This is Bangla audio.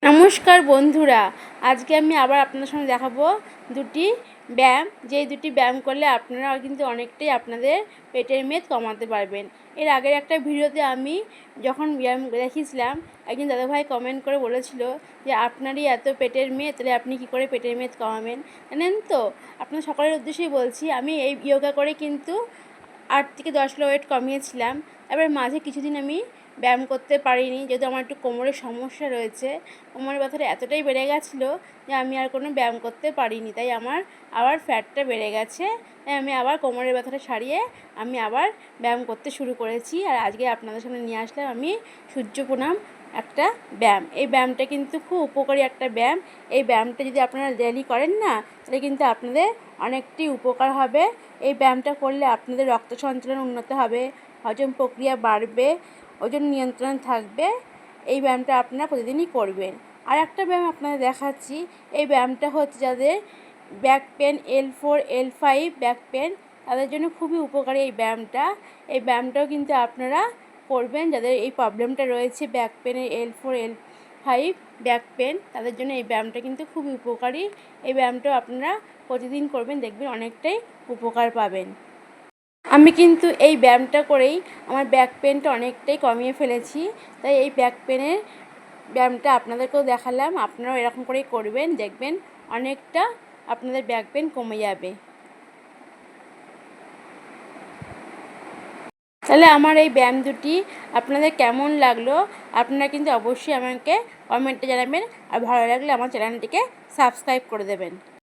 নমস্কার বন্ধুরা, আজকে আমি আবার আপনাদের সঙ্গে দেখাবো দুটি ব্যায়াম, যেই দুটি ব্যায়াম করলে আপনারা কিন্তু অনেকটাই আপনাদের পেটের মেদ কমাতে পারবেন। এর আগের একটা ভিডিওতে আমি যখন ব্যায়াম দেখিয়েছিলাম, একজন দাদাভাই কমেন্ট করে বলেছিল যে আপনারই এত পেটের মেদ, তাহলে আপনি কী করে পেটের মেদ কমাবেন। জানেন তো, আপনার সকলের উদ্দেশ্যেই বলছি, আমি এই যোগা করে কিন্তু 8 থেকে 10 কিলো ওয়েট কমিয়েছিলাম। তারপরে মাঝে কিছুদিন আমি ব্যায়াম করতে পারিনি, যেহেতু আমার একটু কোমরের সমস্যা রয়েছে। কোমরের ব্যথাটা এতটাই বেড়ে গেছিলো যে আমি আর কোনো ব্যায়াম করতে পারিনি, তাই আমার আবার ফ্যাটটা বেড়ে গেছে। তাই আমি আবার কোমরের ব্যথাটা সারিয়ে আমি আবার ব্যায়াম করতে শুরু করেছি। আর আজকে আপনাদের সামনে নিয়ে আসলাম আমি সূর্য প্রণাম একটা ব্যায়াম। এই ব্যায়ামটা কিন্তু খুব উপকারী একটা ব্যায়াম। এই ব্যায়ামটা যদি আপনারা ডেইলি করেন না, তাহলে কিন্তু আপনাদের অনেকটাই উপকার হবে। এই ব্যায়ামটা করলে আপনাদের রক্ত সঞ্চালন উন্নত হবে, হজম প্রক্রিয়া বাড়বে, ওজন নিয়ন্ত্রণ থাকবে। এই ব্যায়ামটা আপনারা প্রতিদিনই করবেন। আর একটা ব্যায়াম আপনাদের দেখাচ্ছি। এই ব্যায়ামটা হচ্ছে যাদের back pain, L4 L5 back pain, তাদের জন্য খুবই উপকারী এই ব্যায়ামটা। এই ব্যায়ামটাও কিন্তু আপনারা করবেন যাদের এই প্রবলেমটা রয়েছে, ব্যাক পেনের L4 L5 ব্যাক পেন, তাদের জন্য এই ব্যায়ামটা কিন্তু খুবই উপকারী। এই ব্যায়ামটাও আপনারা প্রতিদিন করবেন, দেখবেন অনেকটাই উপকার পাবেন। আমি কিন্তু এই ব্যায়ামটা করেই আমার ব্যাক পেনটা অনেকটাই কমিয়ে ফেলেছি। তাই এই ব্যাক পেনের ব্যায়ামটা আপনাদেরকেও দেখালাম, আপনারাও এরকম করেই করবেন, দেখবেন অনেকটা আপনাদের ব্যাক পেন কমে যাবে। তাহলে আমার এই ব্যায়াম দুটি আপনাদের কেমন লাগলো আপনারা কিন্তু অবশ্যই আমাকে কমেন্টে জানাবেন। আর ভালো লাগলে আমার চ্যানেলটিকে সাবস্ক্রাইব করে দেবেন।